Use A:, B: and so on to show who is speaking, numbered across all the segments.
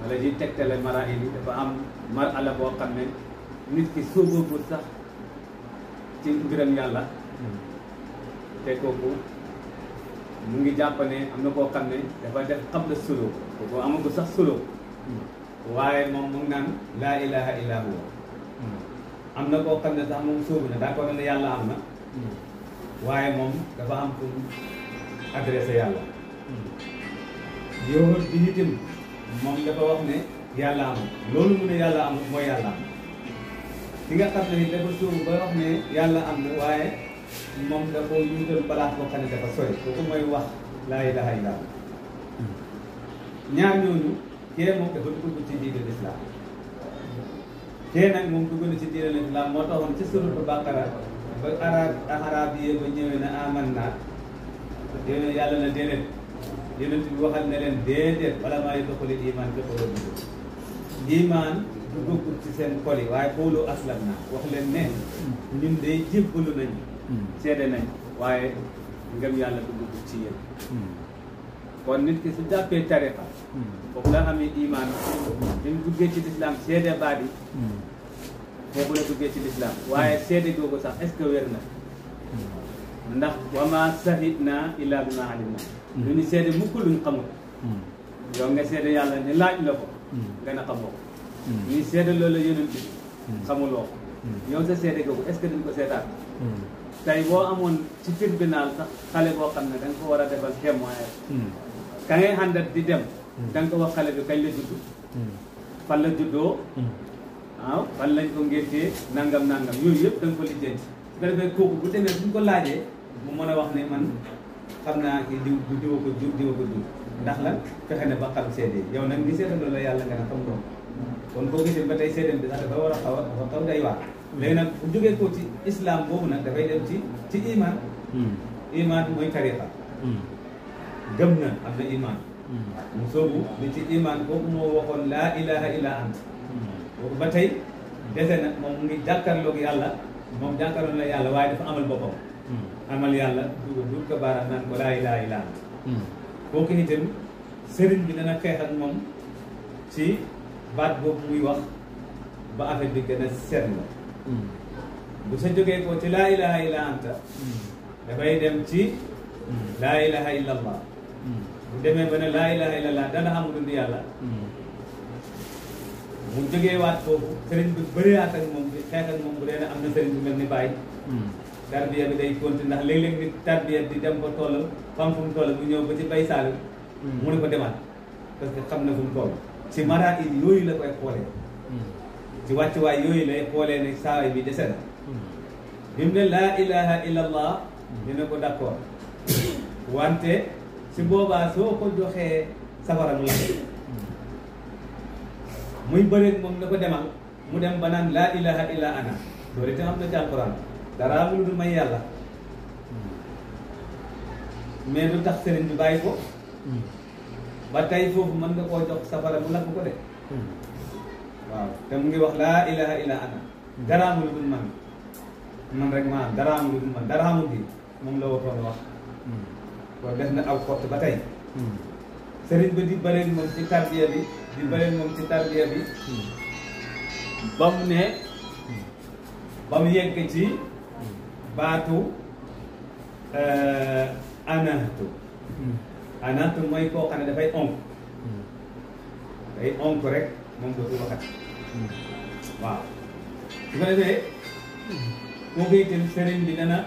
A: wala di tegtale maraahil yi dafa am marala boo xam ne nit ki sóoboogul sax ci mbiram yàlla te kooku mu ngi jàpp ne am na koo xam ne dafa def qabla suluk kooku amagu sax suluk waaye moom mu ngi naan laa ilaha illa huwa am na koo xam ne sax moom sóobu na daa ko ne yàlla am na waaye moom dafa am fu mu adressé yàlla yow bi itam moom dafa wax ne yàlla amul loolu mu ne yàlla amul mooy yàlla am ki nga xam ne ni dafa sóobu ba wax ne yàlla am na waaye moom dafa yuutal balaax boo xam ne dafa sori kooku mooy wax laa ilaha illa allah ñaar ñooñu kee moom dafa dugg ci diine l'islam kee nag moom dugg na ci diine l'islam moo taxoon ci suratul baqara ba arab yi ba ñëwee na aman naa déedéet yàlla na déedéet yonent bi waxal ne leen déedéet wala maa yadxulu iman bi quluubikum iman du dugg ci seen xol yi waaye xoolu aslam naa wax leen ne ñun day jébbalu nañ seede nañ waaye ngëm yàlla du dugg ci yéen kon nit ki su jàppee tariqa foofu la amee iman bi mu duggee ci lislaam seede baat yi foofu la duggee ci lislaam waaye seede googu sax est-ce que wér na ndax wa ma shahidna illa bima alimna lu ñu seede mukk luñ xamul yow nga seede yàlla ne laaj la ko nga ne xamoo ko ñuy seede loolu la yonent bi xamuloo ko yow sa seede googu est-ce que dañ ko seetaat tey boo amoon ci tribunal sax xale boo xam ne da nga ko war a defal témoin ka ngay àndat di dem da nga ko wax xale bi kañ la judd fan la juddoo waaw fan lañ ko ngéntee nangam yooyu yëpp da nga ko lijjanti su ko defee kooku bu demee bu ñu ko laajee mu mën a wax ne man xam naa ki diwa ko jur ndax la fexe ne ba xam seede yow nag ngi seede loolu la yàlla nga ne xam doom kon boo gisee ba tey seedem bi sax dafa war a xaw day waar léegi nag bu jógee ko ci islam boobu nag dafay dem ci iman iman mooy tariqa gëm na am na iman mu soobu ni ci iman kooku moo waxoon laa ilaha illa ant kooku ba tey dese na moom mu ngi jàkkaarloog yàlla moom jàkkaarloog la yàlla waaye dafa amal boppam amal yàlla du ko baaraam naan ko laa ilaha illa ant kooku itam sëriñ bi dana xeex ak moom ci baat boobu muy wax ba affaire bi gën a seetlu bu sa jógee ko ci laa ilaha illa anta dafay dem ci laa ilaha illa allah bu demee ba ne laa ilaha illa allah dana amul dund yàlla mu jógee waat foofu sëriñ bi bëriwaat ak moom bi xeex ak moom bu dee ne am na sëriñ bu mel ni Baye tarbiya bi day continuer ndax léeg-léeg nit tarbiya di dem ba toll fam fu mu toll bu ñëw ba ci Baye Sall mu ne ko demaat parce que xam na fu mu toll ci maraahil yooyu la koy xoolee ci wàccuwaay yooyu lay xoolee ne saaway bi dese na bi mu ne laa ilaha illa allah dina ko d'accord wante si boobaa soo ko joxee safara mu lakk muy bëreeg moom na ko demal mu dem ba naan laa ilaha illa ana loolu itam am na ci alquran dara amul du may yàlla mais du tax sëriñ bi bàyyi ko ba tey foofu mën nga koo jox safara mu lakk ko de waaw te mu ngi wax laa ilaha illa ana dara amul du man rek maa dara amul du man dara amul bi moom la waxoon wax kon def na aw xott ba tey sëriñ ba di bëreeg moom ci tarbiya bi di bëreeg moom ci tarbiya bi ba mu ne ba mu yegg ci baatu anatu mooy koo xam ne dafay onk day onk rek moom dootu waxat waaw su ko defee kooku itam sëriñ bi dana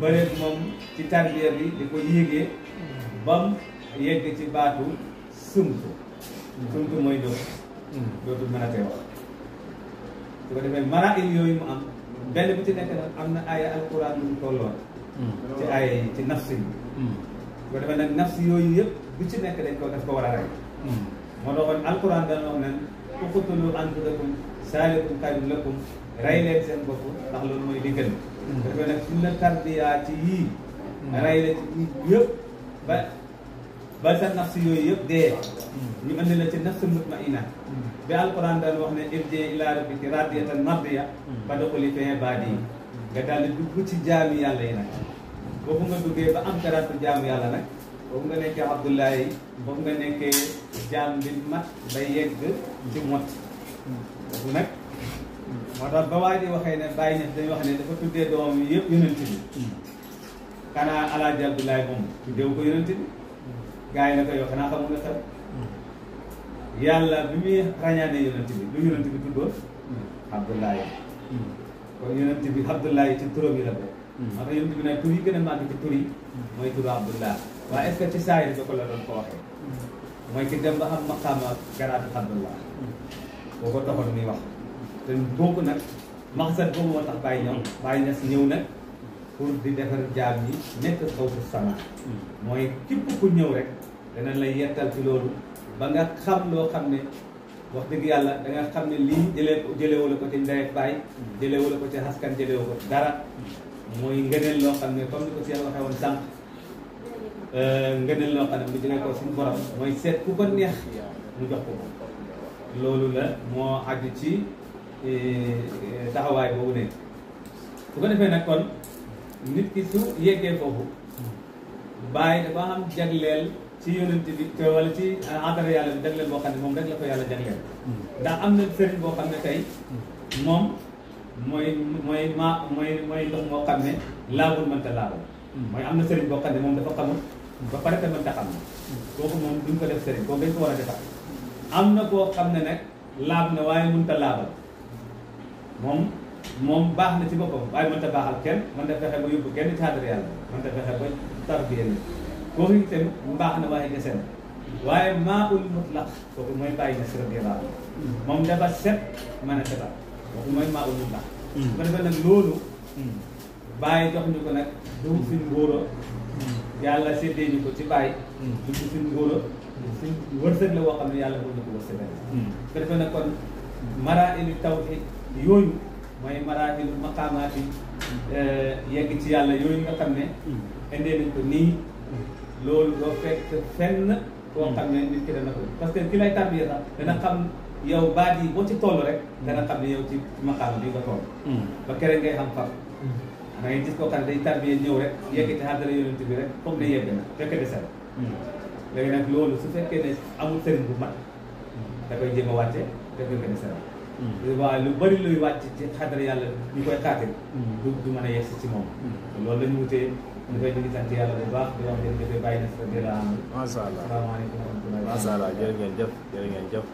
A: bëreeg moom ci tarbiya bi di ko yéegee ba mu yegg ci baatu sumtu mooy dootu mën a tee wax su ko defee maraahil yooyu mu am benn bu ci nekk nag am na aaya alquran mu tolloon ci aaya yi ci nafsi yi su ko defee nag nafsi yooyu yëpp bu ci nekk dañ ko daf ko war a rey moo taxoon alquran dana wax ne uqtulu anfusakum zaalikum xayrun lakum rey leen seen bopp ndax loolu mooy li gën su ko defee nag suñ la tarbiyaa ci yii rey la ci yëpp ba sa nafsi yooyu yëpp dee ñu andi la ci nafsu mutmainna bi alquran daan wax ne irji ila rabbiki radiyatan mardiya fadxuli fi ibaadi nga daal di dugg ci jaami yàlla yi nag boobu nga duggee ba am karatu jaamu yàlla nag boobu nga nekkee Abdullahi boobu nga nekkee jaam bi mat ba yegg ci mot boobu nag moo tax ba waa ji waxee ne bàyyi ñes dañuy wax ne dafa tuddee doomam yi yëpp yonent bi xanaa alaaji Abdullahi moom tuddeewu ko yonent bi gars yi na ko yow xanaa xamul nga xew yàlla bi muy ràññaane yonent bi lu yonent bi tuddoon Abdullahi kon yonent bi Abdullahi ci turam yi la bokk moo tax yonent bi nag tur yi gën a màgg ci tur yi mooy turu Abdullah waaye est-ce que ci saayir bi ko la doon ko waxee mooy ki dem ba am maqaama garaatu Abdullah boo ko taxoon muy wax te boobu nag maqsad boobu moo tax Baye Niass ñëw nag pour di defar jaam yi nekk xawfu sama mooy képp ku ñëw rek dana lay yettal ci loolu ba nga xam loo xam ne wax dëgg yàlla da nga xam ne lii jëlewu la ko ci ndey ak baay jëlewu la ko ci askan jëlewu ko dara mooy ngëneel loo xam ne comme ni ko si waxee woon sànq ngëneel loo xam ne mu jógee ko suñu borom mooy seet ku ko neex mu jox ko loolu la moo aju ci taxawaay boobu ne su ko defee nag kon nit ki su yeggee foofu bàyyi dafa am jagleel ci yonent bi wala ci entare yàlla bi jagleel boo xam ne moom rek la ko yàlla jagleel ndax am na sëriñ boo xam ne tey moom mooy ndox moo xam ne laabul mënta laabal mooy am na sëriñ boo xam ne moom dafa xamul ba pare te mënta xam na kooku moom duñ ko def sëriñ kooku dañ ko war a defar am na koo xam ne nag laab na waaye mënta laabal moom baax na ci boppam waaye mënta baaxal kenn mënta fexe ba yóbbu kenn ci xadar yàlla mënta fexe ba tarbiya ni kooku itam mbaax na waaye gese na waaye maa ul mutlaq kooku mooy Baye Niass radiyallahu anhu moom dafa set mën a setal kooku mooy maa ul mutlaq ko defee nag loolu Baye jox ñu ko nag du suñ ngóoro yàlla séddee ñu ko ci Baye du suñ ngóoro suñ wërsëg la woo xam ne yàlla moo ñu ko wërsëgal ko defee nag kon maraahili tawhid yooyu mooy maraahilu maqaamaati yegg ci yàlla yooyu nga xam ne indee nañ ko nii loolu doo fekk fenn koo xam ne nit ki dana ko parce que ki lay tarbiya sax dana xam yow baat yi boo ci toll rek dana xam ne yow ci maqaama bi nga toll ba kere ngay xam far da ngay gis koo xam ne day tarbiya ñëw rek yegg ci xaddara yonent bi rek comme ne yegg na fekk desel léegi nag loolu su fekkee ne amul sëriñ bu mat da koy jéem a wàcce fekk nga desel waaw lu bëri luy wàcc ci xaddara yàlla ñu koy xaatir du mën a yegsi ci moom loolu la ñu wutee ñu koy ñu ngi sant yàlla bu baax di wax jërëjëf Baye Niass radiyallahu anhu
B: masha Allah
A: asalaamaaleykum wa rahmatullahi
B: masha Allah jërë ngeen jëf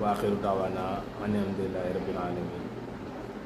B: wa axiru daawaana alhamdulillahi rabbil alamin